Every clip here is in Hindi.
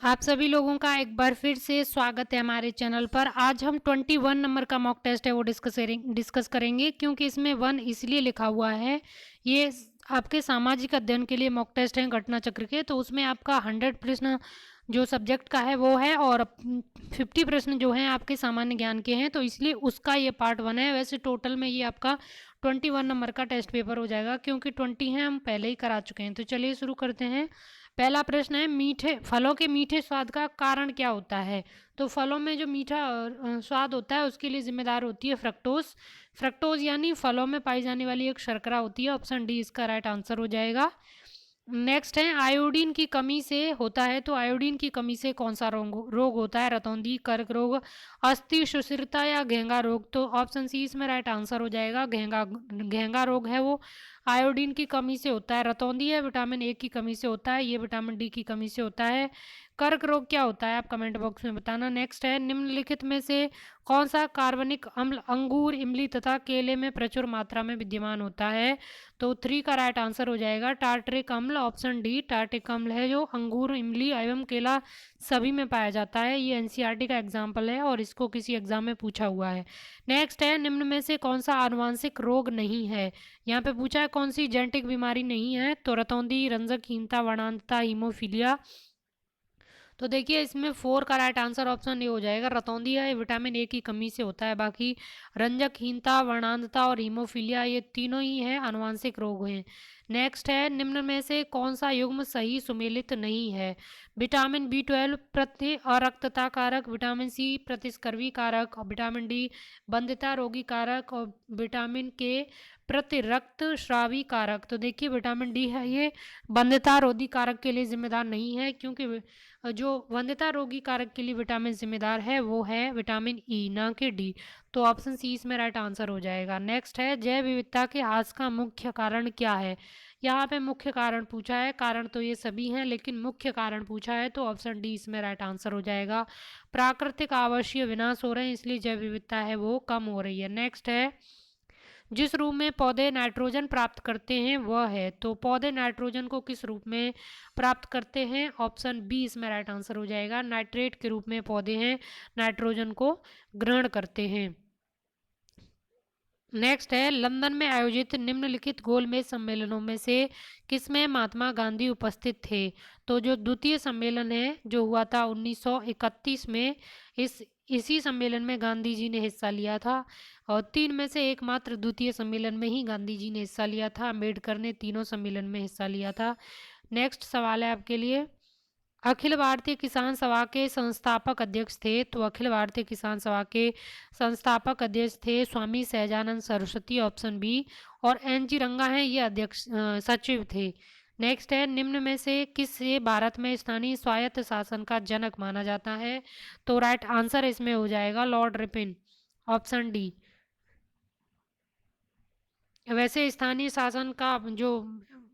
आप सभी लोगों का एक बार फिर से स्वागत है हमारे चैनल पर। आज हम 21 नंबर का मॉक टेस्ट है वो डिस्कस करेंगे, क्योंकि इसमें 1 इसलिए लिखा हुआ है। ये आपके सामाजिक अध्ययन के लिए मॉक टेस्ट हैं घटना चक्र के, तो उसमें आपका 100 प्रश्न जो सब्जेक्ट का है वो है और 50 प्रश्न जो हैं आपके सामान्य ज्ञान के हैं, तो इसलिए उसका ये पार्ट 1 है। वैसे टोटल में ये आपका 21 नंबर का टेस्ट पेपर हो जाएगा, क्योंकि 20 हैं हम पहले ही करा चुके हैं। तो चलिए शुरू करते हैं। पहला प्रश्न है, मीठे फलों के मीठे स्वाद का कारण क्या होता है? तो फलों में जो मीठा स्वाद होता है उसके लिए जिम्मेदार होती है फ्रक्टोज। फ्रक्टोज यानी फलों में पाई जाने वाली एक शर्करा होती है। ऑप्शन डी इसका राइट आंसर हो जाएगा। नेक्स्ट है, आयोडीन की कमी से होता है, तो आयोडीन की कमी से कौन सा रोग होता है? रतौंधी, कर्क रोग, अस्थि सुषिरता या घेंगा रोग? तो ऑप्शन सी इसमें राइट आंसर हो जाएगा। घेंगा रोग है वो आयोडीन की कमी से होता है। रतौंधी है विटामिन ए की कमी से होता है, ये विटामिन डी की कमी से होता है। कर्क रोग क्या होता है आप कमेंट बॉक्स में बताना। नेक्स्ट है, निम्नलिखित में से कौन सा कार्बनिक अम्ल अंगूर, इमली तथा केले में प्रचुर मात्रा में विद्यमान होता है? तो 3 का राइट आंसर हो जाएगा टार्टरिक अम्ल। ऑप्शन डी टार्टरिक अम्ल है जो अंगूर, इमली एवं केला सभी में पाया जाता है। ये एनसीईआरटी का एग्जाम्पल है और इसको किसी एग्जाम में पूछा हुआ है। नेक्स्ट है, निम्न में से कौन सा आनुवांशिक रोग नहीं है? यहाँ पे पूछा है कौन सी जेनेटिक बीमारी नहीं है, तो रतौंधी, रंजकहीनता, वर्णांतता, हीमोफीलिया। तो देखिए इसमें 4 का राइट आंसर ऑप्शन ए हो जाएगा। रतौंधी है विटामिन ए की कमी से होता है, बाकी रंजकहीनता, वर्णांधता और हीमोफीलिया ये तीनों ही हैं आनुवांशिक रोग हैं। नेक्स्ट है, निम्न में से कौन सा युग्म सही सुमेलित नहीं है? विटामिन बी 12 प्रति अरक्तता कारक, विटामिन सी प्रतिस्कर्वी कारक, और विटामिन डी बंधिता रोगी कारक, और विटामिन के प्रति रक्त स्रावी कारक। तो देखिए विटामिन डी है ये बंधिता रोधी कारक के लिए जिम्मेदार नहीं है, क्योंकि जो वंध्यता रोगी कारक के लिए विटामिन जिम्मेदार है वो है विटामिन ई, ना कि डी। तो ऑप्शन सी इसमें राइट आंसर हो जाएगा। नेक्स्ट है, जैव विविधता के ह्रास का मुख्य कारण क्या है? यहाँ पे मुख्य कारण पूछा है, कारण तो ये सभी हैं लेकिन मुख्य कारण पूछा है, तो ऑप्शन डी इसमें राइट आंसर हो जाएगा। प्राकृतिक आवासीय विनाश हो रहे हैं इसलिए जैव विविधता है वो कम हो रही है। नेक्स्ट है, जिस रूप में पौधे नाइट्रोजन प्राप्त करते हैं वह है, तो पौधे नाइट्रोजन को किस रूप में प्राप्त करते हैं? ऑप्शन बी इसमें राइट आंसर हो जाएगा। नाइट्रेट के रूप में पौधे हैं नाइट्रोजन को ग्रहण करते हैं। नेक्स्ट है, लंदन में आयोजित निम्नलिखित गोलमेज सम्मेलनों में से किसमें महात्मा गांधी उपस्थित थे? तो जो द्वितीय सम्मेलन है जो हुआ था 1931 में, इसी सम्मेलन में गांधी जी ने हिस्सा लिया था, और 3 में से एकमात्र द्वितीय सम्मेलन में ही गांधी जी ने हिस्सा लिया था। अम्बेडकर ने तीनों सम्मेलन में हिस्सा लिया था। नेक्स्ट सवाल है आपके लिए, अखिल भारतीय किसान सभा के संस्थापक अध्यक्ष थे, तो अखिल भारतीय किसान सभा के संस्थापक अध्यक्ष थे स्वामी सहजानंद सरस्वती, ऑप्शन बी। और एन जी रंगा हैं ये अध्यक्ष सचिव थे। नेक्स्ट है, निम्न में से किसे भारत में स्थानीय स्वायत्त शासन का जनक माना जाता है? तो राइट आंसर इसमें हो जाएगा लॉर्ड रिपन, ऑप्शन डी। वैसे स्थानीय शासन का जो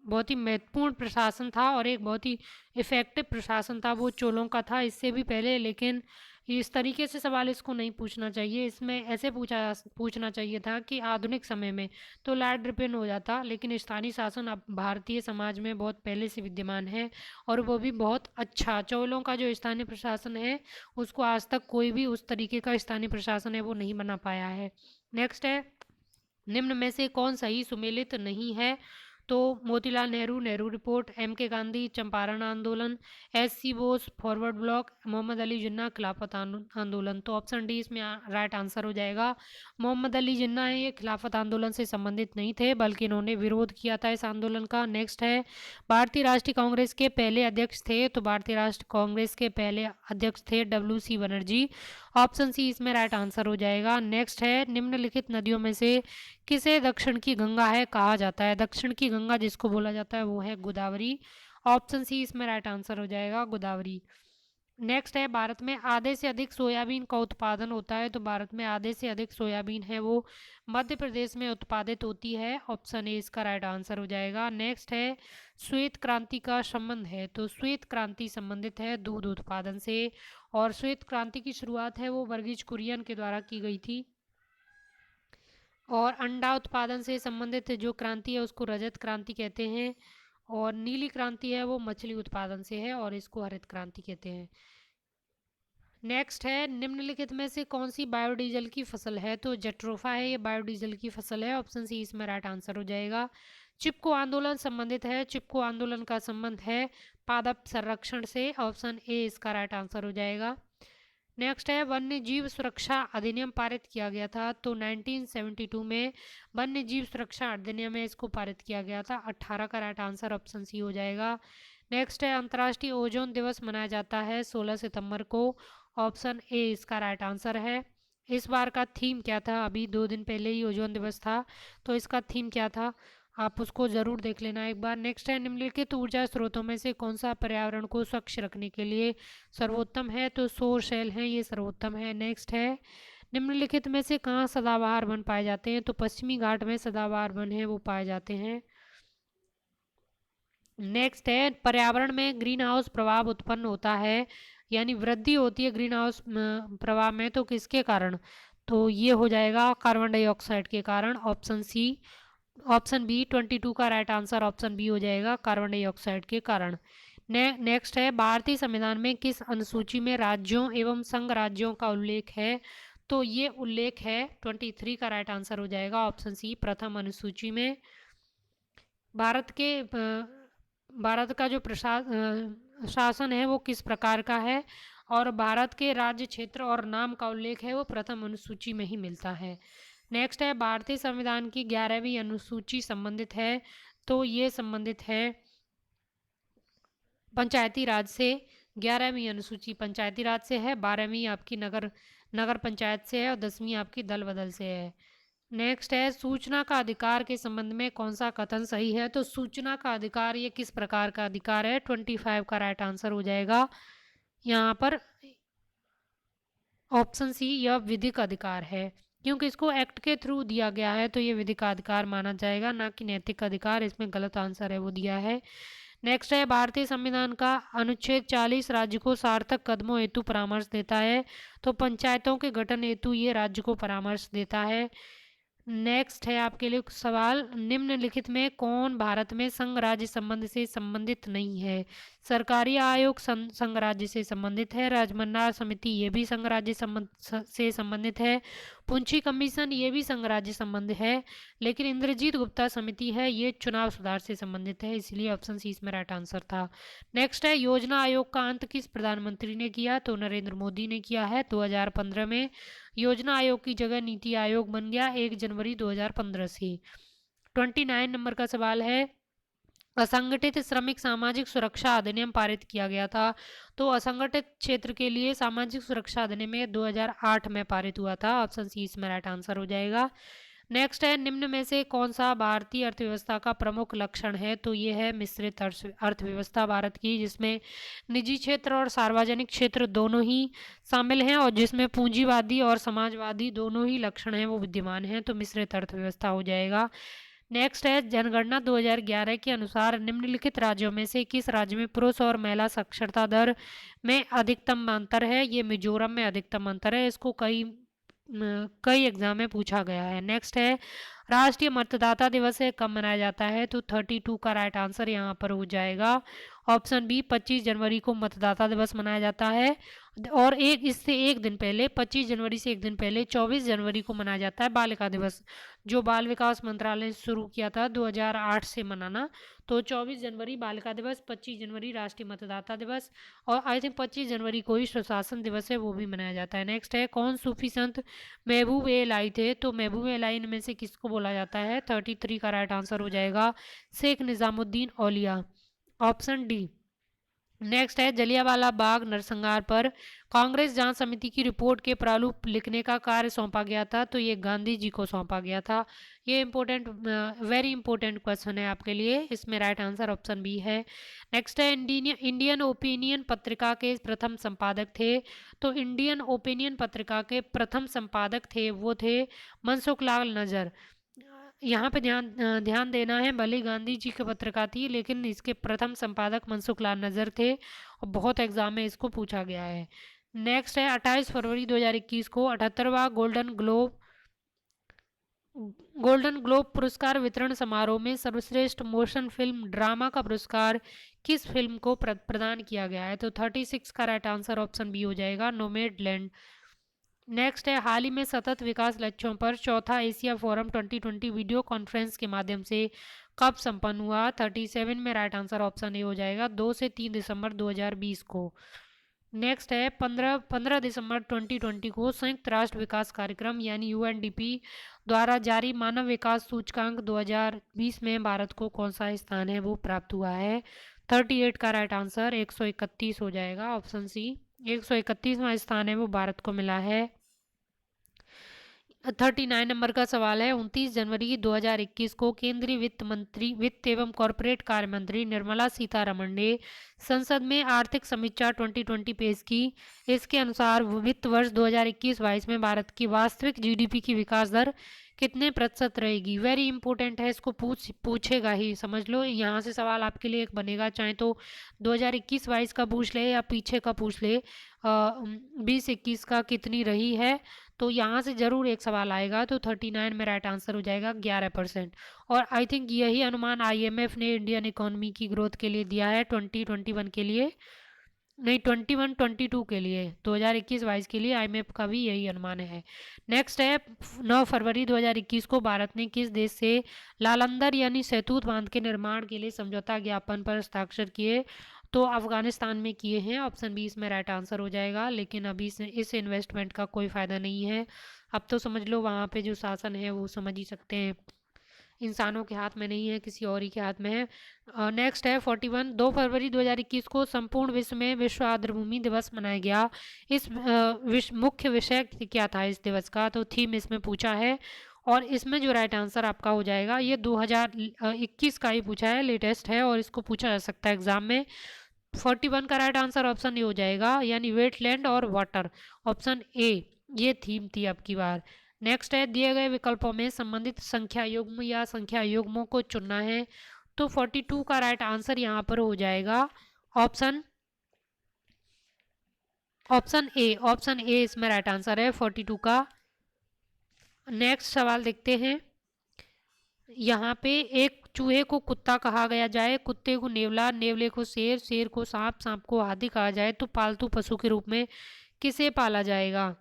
बहुत ही महत्वपूर्ण प्रशासन था और एक बहुत ही इफेक्टिव प्रशासन था वो चोलों का था इससे भी पहले, लेकिन इस तरीके से सवाल इसको नहीं पूछना चाहिए। इसमें ऐसे पूछना चाहिए था कि आधुनिक समय में, तो लॉर्ड रिपन हो जाता। लेकिन स्थानीय शासन अब भारतीय समाज में बहुत पहले से विद्यमान है और वो भी बहुत अच्छा। चोलों का जो स्थानीय प्रशासन है उसको आज तक कोई भी उस तरीके का स्थानीय प्रशासन है वो नहीं बना पाया है। नेक्स्ट है, निम्न में से कौन सही सुमेलित नहीं है? तो Motilal Nehru, Nehru report, M K Gandhi, Champaran आंदोलन, S C Bose, forward bloc, Mohammad Ali Jinnah, Khilafat आंदोलन। तो ऑप्शन डी इसमें राइट आंसर हो जाएगा। मोहम्मद अली जिन्ना है ये खिलाफत आंदोलन से संबंधित नहीं थे, बल्कि इन्होंने विरोध किया था इस आंदोलन का। नेक्स्ट है, भारतीय राष्ट्रीय कांग्रेस के पहले अध्यक्ष थे, तो भारतीय राष्ट्रीय कांग्रेस के पहले अध्यक्ष थे WC बनर्जी, ऑप्शन सी इसमें राइट आंसर हो जाएगा। नेक्स्ट है, निम्नलिखित नदियों में से किसे दक्षिण की गंगा है कहा जाता है? दक्षिण की गंगा जिसको बोला जाता है वो है गोदावरी, ऑप्शन सी इसमें राइट आंसर हो जाएगा गोदावरी। नेक्स्ट है, भारत में आधे से अधिक सोयाबीन का उत्पादन होता है, तो भारत में आधे से अधिक सोयाबीन है वो मध्य प्रदेश में उत्पादित होती है, ऑप्शन ए इसका राइट आंसर हो जाएगा। नेक्स्ट है, श्वेत क्रांति का संबंध है, तो श्वेत क्रांति संबंधित है दूध उत्पादन से, और श्वेत क्रांति की शुरुआत है वो वर्गीज कुरियन के द्वारा की गई थी। और अंडा उत्पादन से संबंधित जो क्रांति है उसको रजत क्रांति कहते हैं। और नीली क्रांति है वो मछली उत्पादन से है और इसको हरित क्रांति कहते हैं। नेक्स्ट है, निम्नलिखित में से कौन सी बायोडीजल की फसल है? तो जट्रोफा है, ये बायोडीजल की फसल है। ऑप्शन सी इसमें राइट आंसर हो जाएगा। चिपको आंदोलन संबंधित है, चिपको आंदोलन का संबंध है पादप संरक्षण से। ऑप्शन ए इसका राइट आंसर हो जाएगा। नेक्स्ट है, वन्य जीव सुरक्षा अधिनियम पारित किया गया था। तो 1972 में वन्य जीव सुरक्षा अधिनियम में इसको पारित किया गया था। 18 का राइट आंसर ऑप्शन सी हो जाएगा। नेक्स्ट है, अंतर्राष्ट्रीय ओजोन दिवस मनाया जाता है 16 सितंबर को। ऑप्शन ए इसका राइट आंसर है। इस बार का थीम क्या था? अभी 2 दिन पहले ही ओजोन दिवस था, तो इसका थीम क्या था आप उसको ज़रूर देख लेना एक बार। नेक्स्ट है, निम्नलिखित ऊर्जा स्रोतों में से कौन सा पर्यावरण को स्वच्छ रखने के लिए सर्वोत्तम है? तो सौर सेल है, ये सर्वोत्तम है। नेक्स्ट है, निम्नलिखित में से कहाँ सदाबहार वन पाए जाते हैं? तो पश्चिमी घाट में सदाबहार वन है वो पाए जाते हैं। नेक्स्ट है, पर्यावरण में ग्रीन हाउस प्रभाव उत्पन्न होता है यानी वृद्धि होती है ग्रीन हाउस प्रभाव में, तो किसके कारण? तो ये हो जाएगा कार्बन डाइऑक्साइड के कारण। ऑप्शन सी, ऑप्शन बी 22 का राइट आंसर ऑप्शन बी हो जाएगा, कार्बन डाइऑक्साइड के कारण। नेक्स्ट है, भारतीय संविधान में किस अनुसूची में राज्यों एवं संघ राज्यों का उल्लेख है? तो ये उल्लेख है 23 का राइट आंसर हो जाएगा। ऑप्शन सी प्रथम अनुसूची में। भारत का जो शासन है वो किस प्रकार का है? और भारत के राज्य, क्षेत्र और नाम का उल्लेख है वो प्रथम अनुसूची में ही मिलता है। नेक्स्ट है, भारतीय संविधान की 11वीं अनुसूची संबंधित है। तो ये संबंधित है पंचायती राज से। 11वीं अनुसूची पंचायती राज से है, 12वीं आपकी नगर नगर पंचायत से है और 10वीं आपकी दल बदल से है। नेक्स्ट है, सूचना का अधिकार के संबंध में कौन सा कथन सही है? तो सूचना का अधिकार ये किस प्रकार का अधिकार है? 25 का राइट आंसर हो जाएगा यहाँ पर। ऑप्शन सी यह विधिक अधिकार है, क्योंकि इसको एक्ट के थ्रू दिया गया है तो ये विधिक अधिकार माना जाएगा, ना कि नैतिक अधिकार। इसमें गलत आंसर है वो दिया है। नेक्स्ट है, भारतीय संविधान का अनुच्छेद 40 राज्य को सार्थक कदमों हेतु परामर्श देता है। तो पंचायतों के गठन हेतु ये राज्य को परामर्श देता है। नेक्स्ट है आपके लिए सवाल, निम्नलिखित में कौन भारत में संघ राज्य संबंध से संबंधित नहीं है? सरकारी आयोग संघ राज्य से संबंधित है, राजमंडाल समिति ये भी संघ राज्य से संबंधित है, पुंछी कमीशन ये भी संघ राज्य संबंध है, लेकिन इंद्रजीत गुप्ता समिति है ये चुनाव सुधार से संबंधित है, इसलिए ऑप्शन सी इसमें राइट आंसर था। नेक्स्ट है, योजना आयोग का अंत किस प्रधानमंत्री ने किया? तो नरेंद्र मोदी ने किया है 2015 में। योजना आयोग की जगह नीति आयोग बन गया 1 जनवरी 2015 से। 29 नंबर का सवाल है, असंगठित श्रमिक सामाजिक सुरक्षा अधिनियम पारित किया गया था। तो असंगठित क्षेत्र के लिए सामाजिक सुरक्षा अधिनियम 2008 में पारित हुआ था। ऑप्शन सी इसमें राइट आंसर हो जाएगा। नेक्स्ट है, निम्न में से कौन सा भारतीय अर्थव्यवस्था का प्रमुख लक्षण है? तो ये है मिश्रित अर्थव्यवस्था भारत की, जिसमें निजी क्षेत्र और सार्वजनिक क्षेत्र दोनों ही शामिल हैं और जिसमें पूंजीवादी और समाजवादी दोनों ही लक्षण हैं वो विद्यमान हैं, तो मिश्रित अर्थव्यवस्था हो जाएगा। नेक्स्ट है, जनगणना 2011 के अनुसार निम्नलिखित राज्यों में से किस राज्य में पुरुष और महिला साक्षरता दर में अधिकतम अंतर है? ये मिजोरम में अधिकतम अंतर है, इसको कई एग्जाम में पूछा गया है। नेक्स्ट है, राष्ट्रीय मतदाता दिवस कब मनाया जाता है? तो 32 का राइट आंसर यहाँ पर हो जाएगा। ऑप्शन बी 25 जनवरी को मतदाता दिवस मनाया जाता है और इससे एक दिन पहले 25 जनवरी से एक दिन पहले 24 जनवरी को मनाया जाता है बालिका दिवस, जो बाल विकास मंत्रालय ने शुरू किया था 2008 से मनाना। तो 24 जनवरी बालिका दिवस, 25 जनवरी राष्ट्रीय मतदाता दिवस और आई थिंक 25 जनवरी को ही सुशासन दिवस है वो भी मनाया जाता है। नेक्स्ट है, कौन सूफी संत महबूब ए लाई थे? तो महबूब ए लाई में से किसको बोला जाता है? 33 का राइट आंसर हो जाएगा शेख निजामुद्दीन औलिया, ऑप्शन डी। नेक्स्ट है, जलियांवाला बाग नरसंहार पर कांग्रेस जांच समिति की रिपोर्ट के प्रारूप लिखने का कार्य सौंपा गया था। तो ये गांधी जी को सौंपा गया था। ये वेरी इंपॉर्टेंट क्वेश्चन है आपके लिए, इसमें राइट आंसर ऑप्शन बी है। नेक्स्ट है, इंडियन ओपिनियन पत्रिका के प्रथम संपादक थे। तो इंडियन ओपिनियन पत्रिका के प्रथम संपादक थे वो थे मनसुख लाल नजर। यहाँ पे ध्यान देना है, भले गांधी जी की पत्रिका थी लेकिन इसके प्रथम संपादक मनसुख लाल नजर थे और बहुत एग्जाम में इसको पूछा गया है। नेक्स्ट है, 28 फरवरी 2021 को 78वां गोल्डन ग्लोब पुरस्कार वितरण समारोह में सर्वश्रेष्ठ मोशन फिल्म ड्रामा का पुरस्कार किस फिल्म को प्रदान किया गया है? तो 36 का राइट आंसर ऑप्शन बी हो जाएगा, नोमैडलैंड। नेक्स्ट है, हाल ही में सतत विकास लक्ष्यों पर चौथा एशिया फोरम 2020 वीडियो कॉन्फ्रेंस के माध्यम से कब संपन्न हुआ? 37 में राइट आंसर ऑप्शन ए हो जाएगा, 2 से 3 दिसंबर 2020 को। नेक्स्ट है, 15 दिसंबर 2020 को संयुक्त राष्ट्र विकास कार्यक्रम यानी यूएनडीपी द्वारा जारी मानव विकास सूचकांक 2020 में भारत को कौन सा स्थान है वो प्राप्त हुआ है? 38 का राइट आंसर 131 हो जाएगा, ऑप्शन सी। 131वां स्थान है वो भारत को मिला है। 39 नंबर का सवाल है, 29 जनवरी 2021 को केंद्रीय वित्त एवं कॉरपोरेट कार्य मंत्री निर्मला सीतारमण ने संसद में आर्थिक समीक्षा 2020 पेश की। इसके अनुसार वित्त वर्ष 2021-22 में भारत की वास्तविक जीडीपी की विकास दर कितने प्रतिशत रहेगी? वेरी इंपॉर्टेंट है, इसको पूछेगा ही, समझ लो। यहाँ से सवाल आपके लिए एक बनेगा, चाहे तो 2021-22 का पूछ ले या पीछे का पूछ ले, 20-21 का कितनी रही है, तो यहाँ से ज़रूर एक सवाल आएगा। तो 39 में राइट आंसर हो जाएगा 11%। और आई थिंक यही अनुमान आईएमएफ ने इंडियन इकोनॉमी की ग्रोथ के लिए दिया है 2021 के लिए, नहीं 21-22 के लिए, 2021-22 के लिए आईएमएफ का भी यही अनुमान है। नेक्स्ट है, 9 फरवरी 2021 को भारत ने किस देश से लालंदर यानी सहतूत बांध के निर्माण के लिए समझौता ज्ञापन पर हस्ताक्षर किए? तो अफगानिस्तान में किए हैं, ऑप्शन बी इसमें राइट आंसर हो जाएगा। लेकिन अभी इस इन्वेस्टमेंट का कोई फ़ायदा नहीं है। अब तो समझ लो वहाँ पे जो शासन है वो समझ ही सकते हैं, इंसानों के हाथ में नहीं है, किसी और ही के हाथ में है। नेक्स्ट है 41, 2 फरवरी 2021 को संपूर्ण विश्व में विश्व आर्द्रभूमि दिवस मनाया गया। इस मुख्य विषय क्या था इस दिवस का? तो थीम इसमें पूछा है, और इसमें जो राइट आंसर आपका हो जाएगा, ये 2021 का ही पूछा है, लेटेस्ट है और इसको पूछा जा सकता है एग्जाम में। 41 का राइट आंसर ऑप्शन ए हो जाएगा, यानी वेटलैंड और वाटर, ऑप्शन ए ये थीम थी अब की बार। नेक्स्ट है, दिए गए विकल्पों में संबंधित संख्या युग्म या संख्या युग्मों को चुनना है। तो 42 का राइट आंसर यहाँ पर हो जाएगा, ऑप्शन ए इसमें राइट आंसर है 42 का। नेक्स्ट सवाल देखते हैं, यहाँ पे एक चूहे को कुत्ता कहा गया जाए, कुत्ते को नेवला, नेवले को शेर, शेर को सांप, सांप को हाथी कहा जाए, तो पालतू पशु के रूप में किसे पाला जाएगा?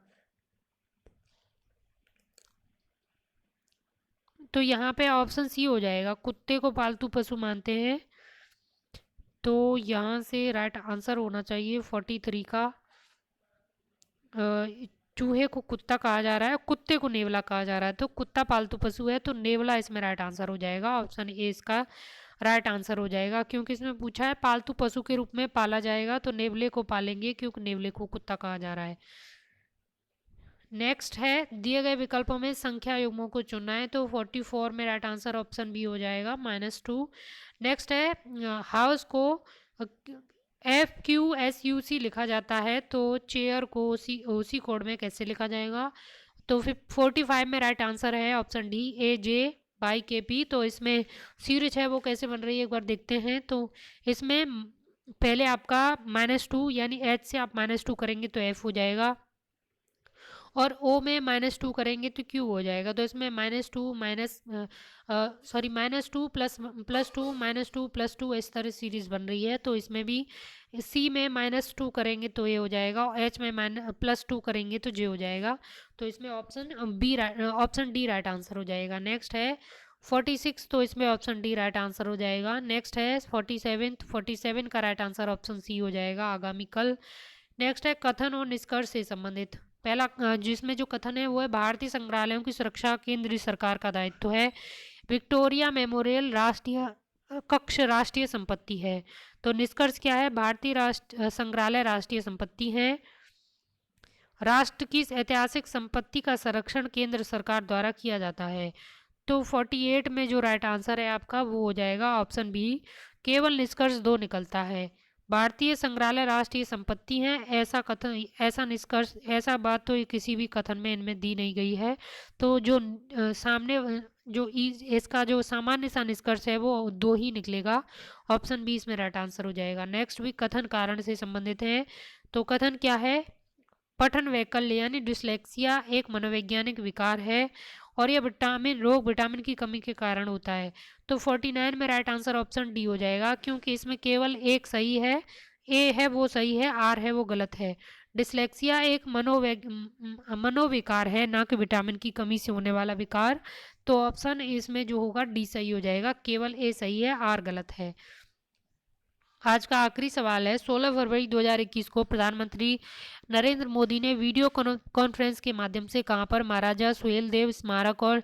तो यहाँ पे ऑप्शन सी हो जाएगा, कुत्ते को पालतू पशु मानते हैं। तो यहाँ से राइट आंसर होना चाहिए 43 का। चूहे को कुत्ता कहा जा रहा है, कुत्ते को नेवला कहा जा रहा है, तो कुत्ता पालतू पशु है, तो नेवला इसमें राइट आंसर हो जाएगा, ऑप्शन ए इसका राइट आंसर हो जाएगा। क्योंकि इसमें पूछा है पालतू पशु के रूप में पाला जाएगा, तो नेवले को पालेंगे क्योंकि नेवले को कुत्ता कहा जा रहा है। नेक्स्ट है, दिए गए विकल्पों में संख्या युग्मों को चुनना है, तो 44 में राइट आंसर ऑप्शन बी हो जाएगा, -2। नेक्स्ट है, हाउस को FQSUC लिखा जाता है, तो चेयर को OC कोड में कैसे लिखा जाएगा? तो फिर 45 में राइट आंसर है ऑप्शन डी, AJ/KP। तो इसमें सीरीज है वो कैसे बन रही है एक बार देखते हैं। तो इसमें पहले आपका -2 यानी H से आप -2 करेंगे तो F हो जाएगा, और O में -2 करेंगे तो Q हो जाएगा। तो इसमें -2 +2 -2 इस तरह सीरीज बन रही है। तो इसमें भी C में -2 करेंगे तो A हो जाएगा, और H में +2 करेंगे तो J हो जाएगा। तो इसमें ऑप्शन डी राइट आंसर हो जाएगा। नेक्स्ट है 46, तो इसमें ऑप्शन डी राइट आंसर हो जाएगा। नेक्स्ट है 47 का राइट आंसर ऑप्शन सी हो जाएगा, आगामी कल। नेक्स्ट है, कथन और निष्कर्ष से संबंधित पहला जिसमें जो कथन है वो है, भारतीय संग्रहालयों की सुरक्षा केंद्रीय सरकार का दायित्व है, विक्टोरिया मेमोरियल राष्ट्रीय कक्ष राष्ट्रीय संपत्ति है। तो निष्कर्ष क्या है? भारतीय संग्रहालय राष्ट्रीय संपत्ति है, राष्ट्र की ऐतिहासिक संपत्ति का संरक्षण केंद्र सरकार द्वारा किया जाता है। तो 48 में जो राइट आंसर है आपका वो हो जाएगा ऑप्शन बी, केवल निष्कर्ष 2 निकलता है। भारतीय संग्रहालय राष्ट्रीय संपत्ति है, ऐसा निष्कर्ष, ऐसा बात तो किसी भी कथन में इनमें दी नहीं गई है। तो जो सामने जो इसका जो सामान्य सा निष्कर्ष है वो 2 ही निकलेगा, ऑप्शन बी इसमें राइट आंसर हो जाएगा। नेक्स्ट भी कथन कारण से संबंधित है। तो कथन क्या है? पठन वैकल्य यानी डिसलेक्सिया एक मनोवैज्ञानिक विकार है, और यह विटामिन की कमी के कारण होता है। तो 49 में राइट आंसर ऑप्शन डी हो जाएगा, क्योंकि इसमें केवल एक सही है, ए है वो सही है, आर है वो गलत है। डिसलेक्सिया एक मनोविकार है, ना कि विटामिन की कमी से होने वाला विकार। तो ऑप्शन इसमें जो होगा डी सही हो जाएगा, केवल ए सही है, आर गलत है। आज का आखिरी सवाल है, 16 फरवरी 2021 को प्रधानमंत्री नरेंद्र मोदी ने वीडियो कॉन्फ्रेंस के माध्यम से कहां पर महाराजा सुहेलदेव स्मारक और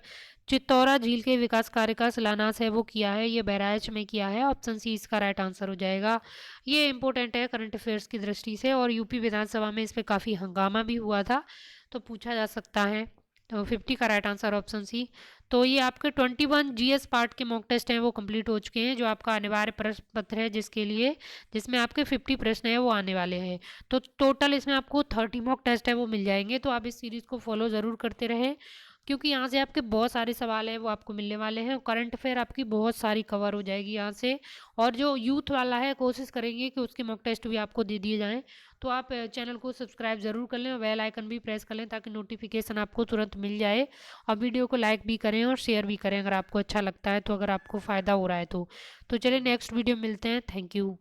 चित्तौरा झील के विकास कार्य का शिलान्यास है वो किया है? ये बहराइच में किया है। ऑप्शन सी इसका राइट आंसर हो जाएगा। ये इंपॉर्टेंट है करंट अफेयर्स की दृष्टि से, और यूपी विधानसभा में इस पर काफ़ी हंगामा भी हुआ था, तो पूछा जा सकता है। तो 50 का राइट आंसर ऑप्शन सी। तो ये आपके 21 जीएस पार्ट के मॉक टेस्ट हैं वो कंप्लीट हो चुके हैं, जो आपका अनिवार्य प्रश्न पत्र है जिसमें आपके 50 प्रश्न हैं वो आने वाले हैं। तो टोटल इसमें आपको 30 मॉक टेस्ट है वो मिल जाएंगे। तो आप इस सीरीज़ को फॉलो ज़रूर करते रहें, क्योंकि यहाँ से आपके बहुत सारे सवाल हैं वो आपको मिलने वाले हैं। करंट अफेयर आपकी बहुत सारी कवर हो जाएगी यहाँ से। और जो यूथ वाला है, कोशिश करेंगे कि उसके मॉक टेस्ट भी आपको दे दिए जाएँ। तो आप चैनल को सब्सक्राइब ज़रूर कर लें और बेल आइकन भी प्रेस कर लें, ताकि नोटिफिकेशन आपको तुरंत मिल जाए। और वीडियो को लाइक भी करें और शेयर भी करें अगर आपको अच्छा लगता है, तो अगर आपको फ़ायदा हो रहा है तो चलिए नेक्स्ट वीडियो मिलते हैं। Thank you.